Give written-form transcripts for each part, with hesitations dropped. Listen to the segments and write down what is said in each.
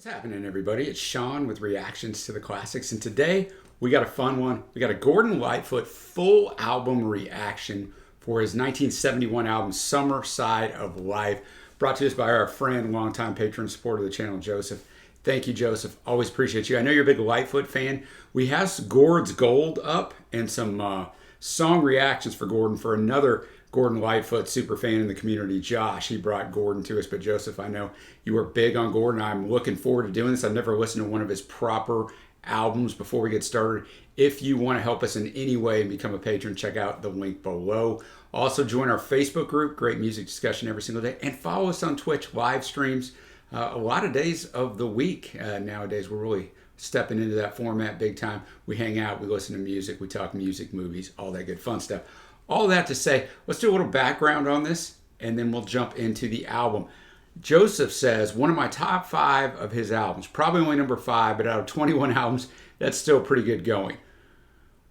What's happening, everybody? It's Sean with Reactions to the Classics, and today we got a fun one. We got a Gordon Lightfoot full album reaction for his 1971 album, Summer Side of Life, brought to us by our friend, longtime patron supporter of the channel, Joseph. Thank you, Joseph. Always appreciate you. I know you're a big Lightfoot fan. We have Gord's Gold up and some song reactions for Gordon for another Gordon Lightfoot super fan in the community, Josh. He brought Gordon to us, but Joseph, I know you are big on Gordon. I'm looking forward to doing this. I've never listened to one of his proper albums before we get started. If you want to help us in any way and become a patron, check out the link below. Also, join our Facebook group, great music discussion every single day, and follow us on Twitch, live streams a lot of days of the week. Nowadays, we're really stepping into that format big time. We hang out, we listen to music, we talk music, movies, all that good fun stuff. All that to say, let's do a little background on this, and then we'll jump into the album. Joseph says, one of my top 5 of his albums, probably only number 5, but out of 21 albums, that's still pretty good going.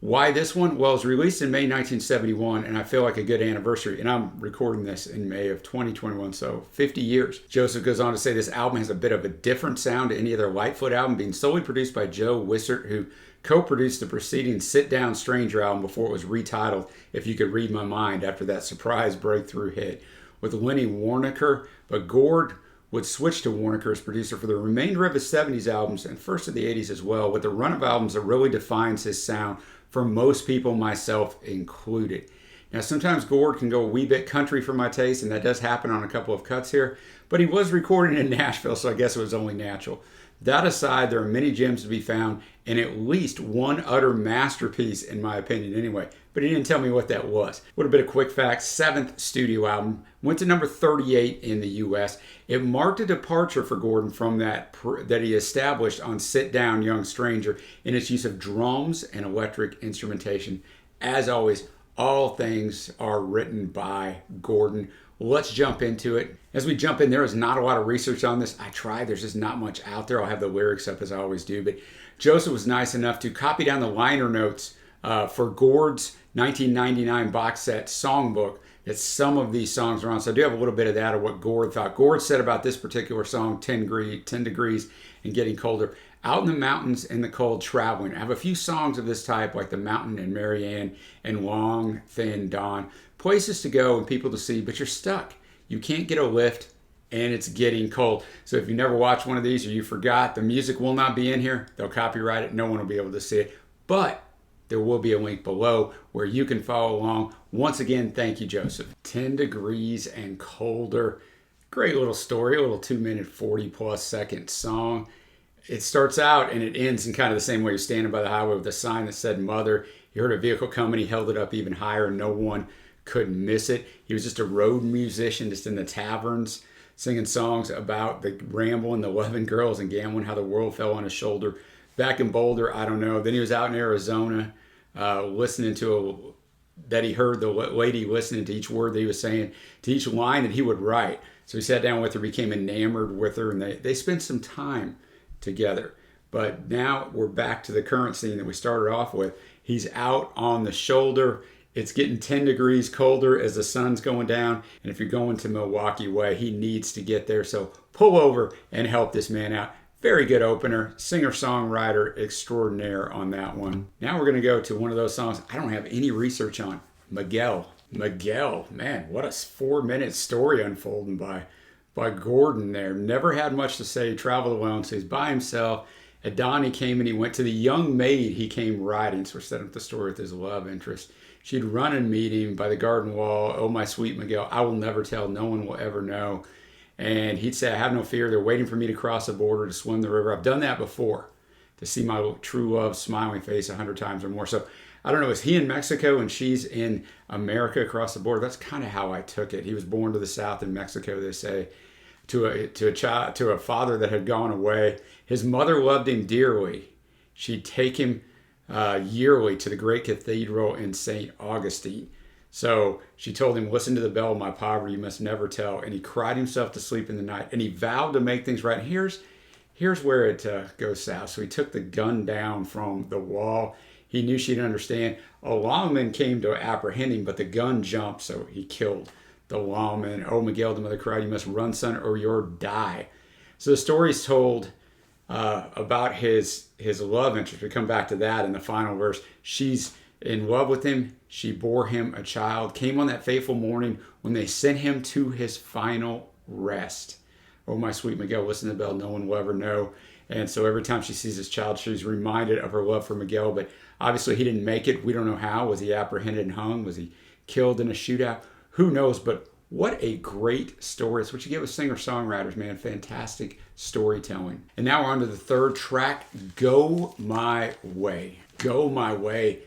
Why this one? Well, it was released in May 1971, and I feel like a good anniversary, and I'm recording this in May of 2021, so 50 years. Joseph goes on to say this album has a bit of a different sound to any other Lightfoot album, being solely produced by Joe Wishart, who co-produced the preceding Sit Down Stranger album before it was retitled If You Could Read My Mind after that surprise breakthrough hit with Lenny Waronker, but Gord would switch to Waronker as producer for the remainder of his 70s albums and first of the 80s as well, with a run of albums that really defines his sound for most people, myself included. Now, sometimes Gord can go a wee bit country for my taste, and that does happen on a couple of cuts here, but he was recording in Nashville, so I guess it was only natural. That aside, there are many gems to be found, and at least one utter masterpiece, in my opinion anyway. But he didn't tell me what that was. A little bit of quick facts. 7th studio album. Went to number 38 in the U.S. It marked a departure for Gordon from that he established on Sit Down, Young Stranger in its use of drums and electric instrumentation. As always, all things are written by Gordon. Let's jump into it. As we jump in, there is not a lot of research on this. I tried. There's just not much out there. I'll have the lyrics up as I always do. But Joseph was nice enough to copy down the liner notes for Gord's 1999 box set songbook that some of these songs are on. So I do have a little bit of that of what Gord thought. Gord said about this particular song, 10 degrees and getting colder. Out in the mountains in the cold traveling. I have a few songs of this type like The Mountain and Marianne and Long Thin Dawn. Places to go and people to see, but you're stuck. You can't get a lift and it's getting cold. So if you never watched one of these or you forgot, the music will not be in here. They'll copyright it. No one will be able to see it. But there will be a link below where you can follow along. Once again, thank you, Joseph. 10 degrees and colder. Great little story, a little 2-minute, 40+ second song. It starts out and it ends in kind of the same way. You're standing by the highway with a sign that said mother. He heard a vehicle coming. He held it up even higher. No one couldn't miss it. He was just a road musician, just in the taverns, singing songs about the rambling, the loving girls and gambling, how the world fell on his shoulder. Back in Boulder, I don't know. Then he was out in Arizona listening to that he heard the lady listening to each word that he was saying, to each line that he would write. So he sat down with her, became enamored with her, and they spent some time together. But now we're back to the current scene that we started off with. He's out on the shoulder. It's getting 10 degrees colder as the sun's going down. And if you're going to Milwaukee way, he needs to get there. So pull over and help this man out. Very good opener. Singer-songwriter extraordinaire on that one. Now we're going to go to one of those songs I don't have any research on. Miguel. Miguel. Man, what a 4-minute story unfolding by Gordon there. Never had much to say. Traveled alone. So he's by himself. At dawn he came and he went to the young maid he came riding. So we're setting up the story with his love interest. She'd run and meet him by the garden wall. Oh, my sweet Miguel, I will never tell. No one will ever know. And he'd say, I have no fear. They're waiting for me to cross the border to swim the river. I've done that before, to see my true love smiling face 100 times or more. So I don't know, is he in Mexico and she's in America across the border? That's kind of how I took it. He was born to the south in Mexico, they say, to a father that had gone away. His mother loved him dearly. She'd take him yearly to the great cathedral in St. Augustine. So she told him, listen to the bell of my poverty, you must never tell. And he cried himself to sleep in the night. And he vowed to make things right. Here's where it goes south. So he took the gun down from the wall. He knew she'd understand. A lawman came to apprehend him, but the gun jumped, so he killed the lawman. Oh, Miguel, the mother cried, you must run, son, or you'll die. So the story's told about his love interest. We come back to that in the final verse. She's in love with him. She bore him a child. Came on that fateful morning when they sent him to his final rest. Oh, my sweet Miguel, listen to the bell. No one will ever know. And so every time she sees this child, she's reminded of her love for Miguel. But obviously he didn't make it. We don't know how. Was he apprehended and hung? Was he killed in a shootout? Who knows? But what a great story. It's what you get with singer-songwriters, man. Fantastic storytelling. And now we're on to the third track, Go My Way. Go My Way.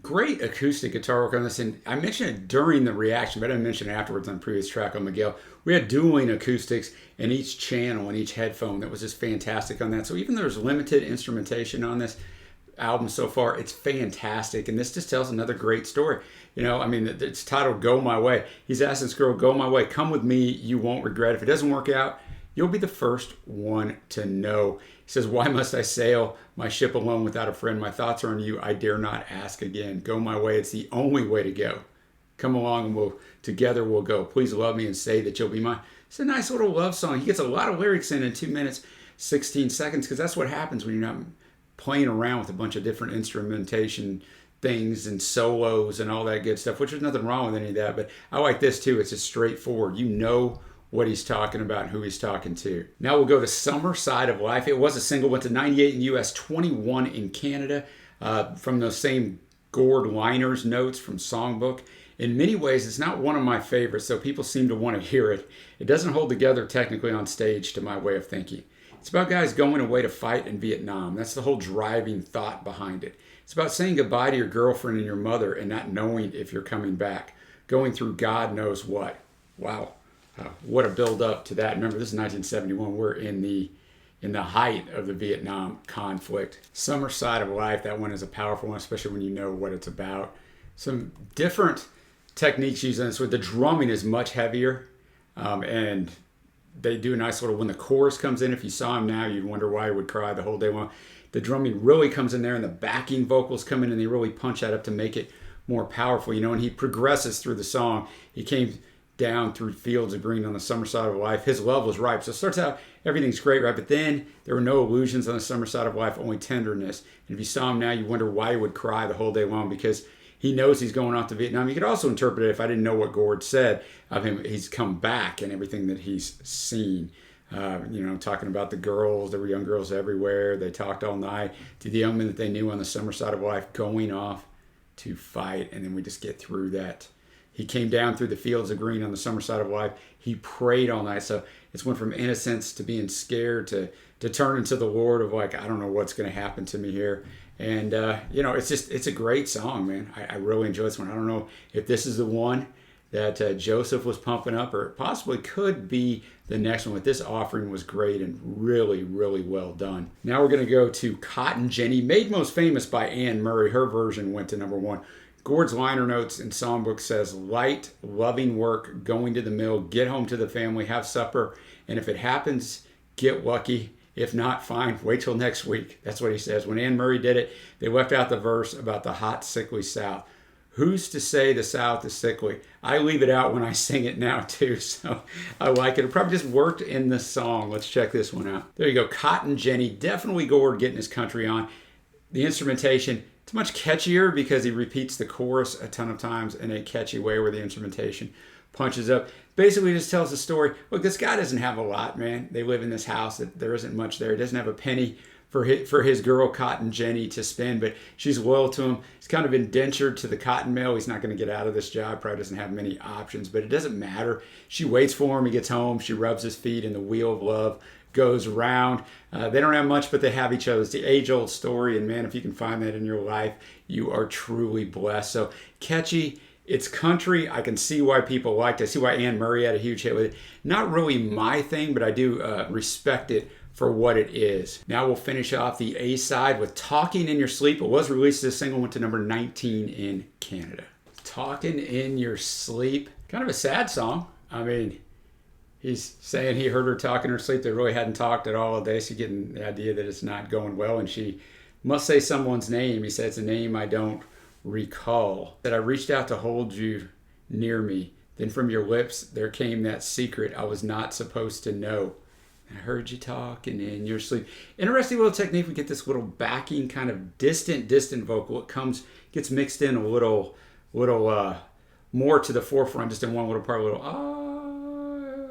Great acoustic guitar work on this. And I mentioned it during the reaction, but I didn't mention it afterwards on the previous track on Miguel. We had dueling acoustics in each channel and each headphone. That was just fantastic on that. So even though there's limited instrumentation on this album so far, it's fantastic. And this just tells another great story. You know, I mean, it's titled Go My Way. He's asking this girl, go my way, come with me, you won't regret it. If it doesn't work out, you'll be the first one to know. He says, why must I sail my ship alone without a friend? My thoughts are on you, I dare not ask again. Go my way, it's the only way to go. Come along and together we'll go. Please love me and say that you'll be mine. It's a nice little love song. He gets a lot of lyrics in 2 minutes, 16 seconds, because that's what happens when you're not playing around with a bunch of different instrumentation things and solos and all that good stuff, which there's nothing wrong with any of that. But I like this too. It's just straightforward. You know what he's talking about and who he's talking to. Now we'll go to Summer Side of Life. It was a single, went to 98 in the US, 21 in Canada, from those same Gord liners notes from Songbook. In many ways, it's not one of my favorites, so people seem to want to hear it. It doesn't hold together technically on stage to my way of thinking. It's about guys going away to fight in Vietnam. That's the whole driving thought behind it. It's about saying goodbye to your girlfriend and your mother and not knowing if you're coming back. Going through God knows what. Wow. What a build up to that. Remember, this is 1971. We're in the height of the Vietnam conflict. Summer Side of Life, that one is a powerful one, especially when you know what it's about. Some different techniques used in this. With the drumming is much heavier, and they do a nice little, when the chorus comes in, if you saw him now, you'd wonder why he would cry the whole day long. The drumming really comes in there, and the backing vocals come in, and they really punch that up to make it more powerful, you know, and he progresses through the song. He came down through fields of green on the summer side of life. His love was ripe. So it starts out, everything's great, right? But then there were no illusions on the summer side of life, only tenderness. And if you saw him now, you wonder why he would cry the whole day long, because he knows he's going off to Vietnam. You could also interpret it, if I didn't know what Gord said of him, he's come back and everything that he's seen. You know, talking about the girls, there were young girls everywhere. They talked all night to the young men that they knew on the summer side of life, going off to fight. And then we just get through that. He came down through the fields of green on the summer side of life. He prayed all night. So it's went from innocence to being scared to turn into the Lord of like, I don't know what's going to happen to me here. And, you know, it's a great song, man. I really enjoy this one. I don't know if this is the one that Joseph was pumping up, or it possibly could be the next one. But this offering was great and really, really well done. Now we're going to go to Cotton Jenny, made most famous by Anne Murray. Her version went to #1. Gord's liner notes in Songbook says, light, loving work, going to the mill, get home to the family, have supper, and if it happens, get lucky. If not, fine, wait till next week. That's what he says. When Anne Murray did it, they left out the verse about the hot, sickly South. Who's to say the South is sickly? I leave it out when I sing it now, too, so I like it. It probably just worked in the song. Let's check this one out. There you go, Cotton Jenny. Definitely Gord getting his country on. The instrumentation, it's much catchier because he repeats the chorus a ton of times in a catchy way where the instrumentation punches up. Basically just tells the story. Look, this guy doesn't have a lot, man. They live in this house. There isn't much there. He doesn't have a penny for his girl, Cotton Jenny, to spend, but she's loyal to him. He's kind of indentured to the cotton mill. He's not going to get out of this job. Probably doesn't have many options, but it doesn't matter. She waits for him. He gets home. She rubs his feet, and the wheel of love goes round. They don't have much, but they have each other. It's the age-old story, and man, if you can find that in your life, you are truly blessed. So catchy. It's country. I can see why people liked it. I see why Anne Murray had a huge hit with it. Not really my thing, but I do respect it for what it is. Now we'll finish off the A side with Talking in Your Sleep. It was released as a single, went to #19 in Canada. Talking in Your Sleep. Kind of a sad song. I mean, he's saying he heard her talk in her sleep. They really hadn't talked at all all day, so you're getting the idea that it's not going well, and she must say someone's name. He said, it's a name I don't recall. That I reached out to hold you near me. Then from your lips there came that secret I was not supposed to know. I heard you talking in your sleep. Interesting little technique. We get this little backing kind of distant vocal. It gets mixed in a little more to the forefront, just in one little part, a little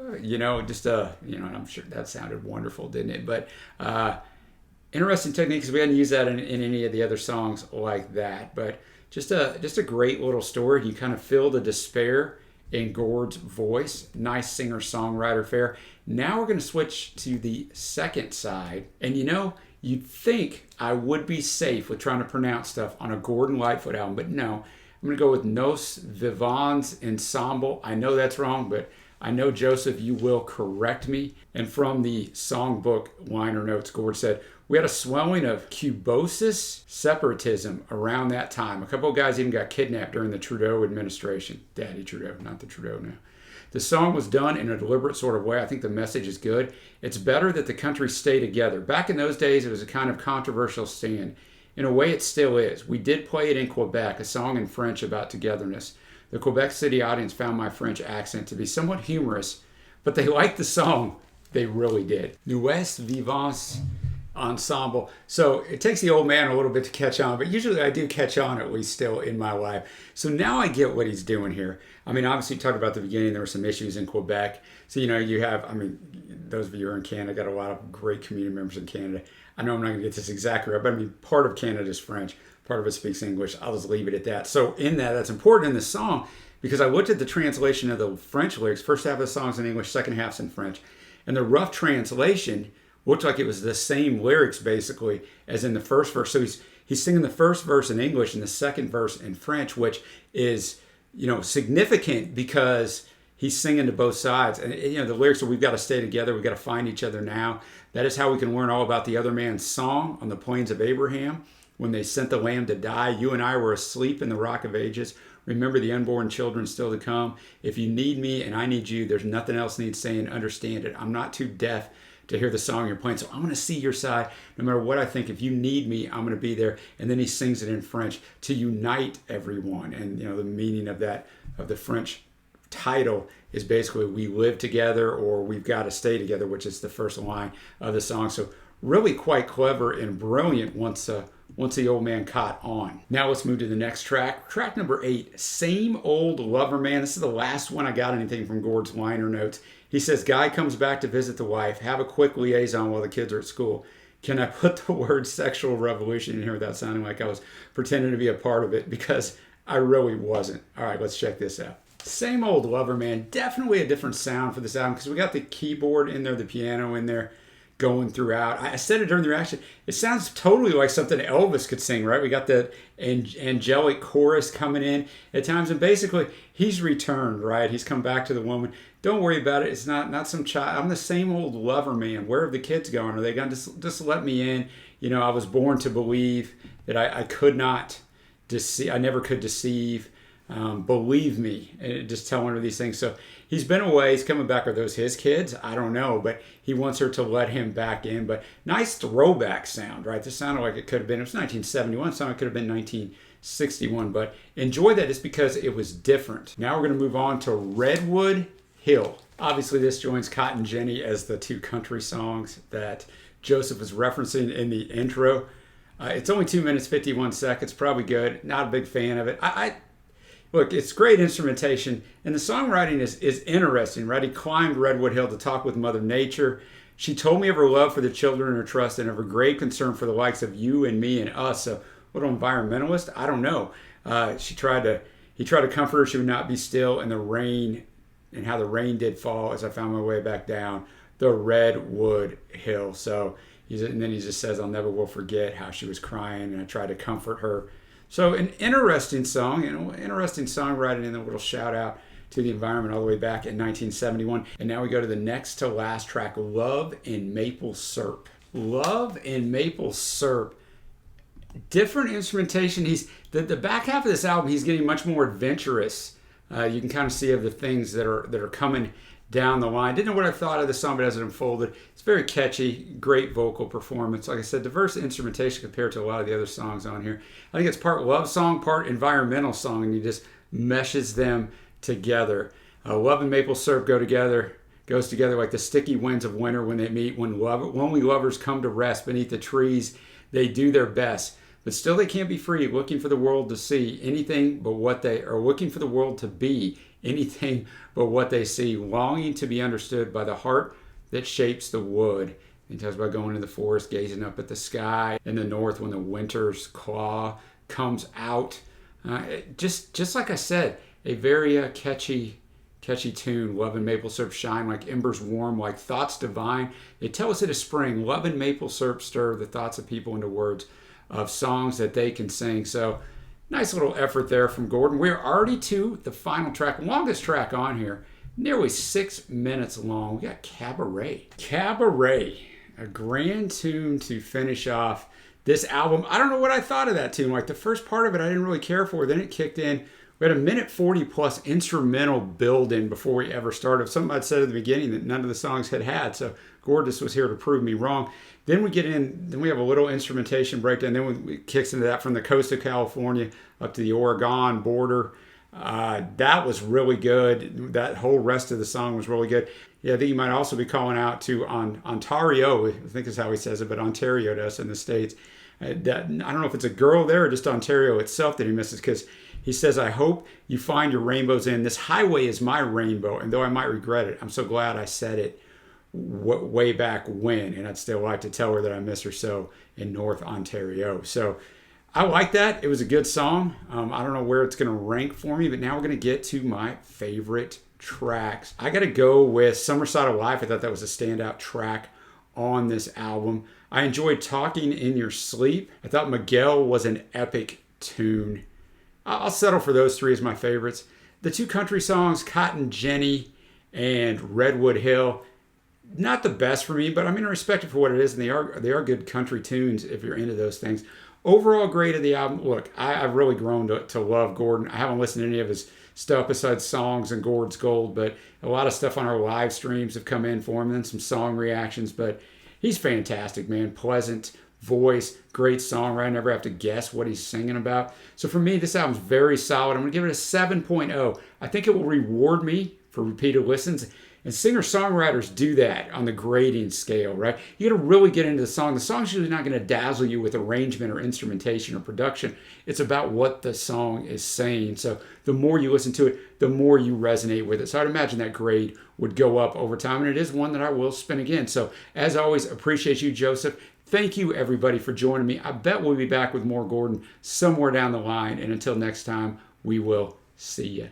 and I'm sure that sounded wonderful, didn't it? But interesting technique, because we hadn't used that in any of the other songs like that. But just a great little story. You kind of feel the despair in Gord's voice. Nice singer-songwriter fare. Now we're going to switch to the second side. And you'd think I would be safe with trying to pronounce stuff on a Gordon Lightfoot album, but no. I'm going to go with Nous, Vivons, Ensemble. I know that's wrong, but I know, Joseph, you will correct me. And from the songbook liner notes, Gord said, we had a swelling of Cubosis separatism around that time. A couple of guys even got kidnapped during the Trudeau administration. Daddy Trudeau, not the Trudeau now. The song was done in a deliberate sort of way. I think the message is good. It's better that the country stay together. Back in those days, it was a kind of controversial stand. In a way, it still is. We did play it in Quebec, a song in French about togetherness. The Quebec City audience found my French accent to be somewhat humorous, but they liked the song. They really did. Nous, Vivons, Ensemble. So it takes the old man a little bit to catch on, but usually I do catch on, at least still in my life. So now I get what he's doing here. I mean, obviously, you talked about the beginning, there were some issues in Quebec. So, you have, those of you who are in Canada, got a lot of great community members in Canada. I know I'm not going to get this exactly right, but part of Canada is French, part of it speaks English. I'll just leave it at that. So that's important in this song, because I looked at the translation of the French lyrics. First half of the song's in English, second half's in French. And the rough translation looked like it was the same lyrics, basically, as in the first verse. So he's singing the first verse in English and the second verse in French, which is, significant because he's singing to both sides. And, the lyrics are, we've got to stay together. We've got to find each other now. That is how we can learn all about the other man's song on the plains of Abraham. When they sent the lamb to die, you and I were asleep in the rock of ages. Remember the unborn children still to come. If you need me and I need you, there's nothing else needs saying. Understand it. I'm not too deaf to hear the song you're playing. So I'm going to see your side. No matter what I think, if you need me, I'm going to be there. And then he sings it in French to unite everyone. And, the meaning of that, of the French title is basically we live together or we've got to stay together, which is the first line of the song. So really quite clever and brilliant once the old man caught on. Now let's move to the next track. Track number 8, Same Old Lover Man. This is the last one I got anything from Gord's liner notes. He says, guy comes back to visit the wife, have a quick liaison while the kids are at school. Can I put the word sexual revolution in here without sounding like I was pretending to be a part of it? Because I really wasn't. All right, let's check this out. Same Old Lover Man. Definitely a different sound for this album because we got the keyboard in there, the piano in there going throughout. I said it during the reaction. It sounds totally like something Elvis could sing, right? We got the angelic chorus coming in at times. And basically, he's returned, right? He's come back to the woman. Don't worry about it. It's not some child. I'm the same old lover man. Where have the kids gone? Are they going to just let me in? I was born to believe that I could not deceive. I never could deceive. Believe me, and just telling her these things. So he's been away. He's coming back. Are those his kids? I don't know, but he wants her to let him back in. But nice throwback sound, right? This sounded like it could have been. It was 1971. It sounded like it could have been 1961. But enjoy that just because it was different. Now we're going to move on to Redwood Hill. Obviously, this joins Cotton Jenny as the two country songs that Joseph was referencing in the intro. It's only 2 minutes, 51 seconds. Probably good. Not a big fan of it. Look, it's great instrumentation, and the songwriting is interesting, right? He climbed Redwood Hill to talk with Mother Nature. She told me of her love for the children and her trust and of her great concern for the likes of you and me and us. So, what environmentalist? I don't know. He tried to comfort her. She would not be still in the rain, and how the rain did fall as I found my way back down the Redwood Hill. So, and then he just says, I'll never will forget how she was crying, and I tried to comfort her. So an interesting song, interesting songwriting, and a little shout out to the environment all the way back in 1971. And now we go to the next to last track, Love in Maple Syrup. Love in Maple Syrup. Different instrumentation. He's the back half of this album, he's getting much more adventurous. You can kind of see of the things that are coming down the line. Didn't know what I thought of the song, but as it unfolded, it's very catchy, great vocal performance. Like I said, diverse instrumentation compared to a lot of the other songs on here. I think it's part love song, part environmental song, and he just meshes them together. Love and Maple Syrup go together. goes together like the sticky winds of winter when they meet. When lonely lovers come to rest beneath the trees, they do their best. But still they can't be free, looking for the world to see anything but what they are, looking for the world to be anything but what they see, longing to be understood by the heart that shapes the wood. He talks about going in the forest, gazing up at the sky in the north when the winter's claw comes out. Just like I said, a very catchy tune. Love and maple syrup shine like embers warm, like thoughts divine. They tell us it is spring. Love and maple syrup stir the thoughts of people into words of songs that they can sing. So nice little effort there from Gordon. We're already to the final track, longest track on here, nearly 6 minutes long. We got Cabaret. Cabaret, a grand tune to finish off this album. I don't know what I thought of that tune. Like the first part of it, I didn't really care for. Then it kicked in. We had a minute 40 plus instrumental build in before we ever started. Something I'd said at the beginning that none of the songs had. So Gordon was here to prove me wrong. Then we get in, then we have a little instrumentation breakdown. Then it kicks into that from the coast of California up to the Oregon border. That was really good. That whole rest of the song was really good. Yeah, I think you might also be calling out to Ontario, I think is how he says it, but Ontario to us in the States. I don't know if it's a girl there or just Ontario itself that he misses, because he says, I hope you find your rainbows in. This highway is my rainbow, and though I might regret it, I'm so glad I said it way back when, and I'd still like to tell her that I miss her so in North Ontario. So I like that. It was a good song. I don't know where it's going to rank for me, but now we're going to get to my favorite tracks. I got to go with Summerside of Life. I thought that was a standout track on this album. I enjoyed Talking in Your Sleep. I thought Miguel was an epic tune. I'll settle for those three as my favorites. The two country songs, Cotton Jenny and Redwood Hill, not the best for me, but I respect it for what it is, and they are good country tunes if you're into those things. Overall grade of the album, look, I've really grown to love Gordon. I haven't listened to any of his stuff besides songs and Gord's Gold, but a lot of stuff on our live streams have come in for him, and then some song reactions, but he's fantastic, man. Pleasant voice, great songwriter. I never have to guess what he's singing about. So for me, this album's very solid. I'm going to give it a 7.0. I think it will reward me for repeated listens. And singer-songwriters do that on the grading scale, right? You got to really get into the song. The song's usually not going to dazzle you with arrangement or instrumentation or production. It's about what the song is saying. So the more you listen to it, the more you resonate with it. So I'd imagine that grade would go up over time. And it is one that I will spin again. So as always, appreciate you, Joseph. Thank you, everybody, for joining me. I bet we'll be back with more Gordon somewhere down the line. And until next time, we will see you.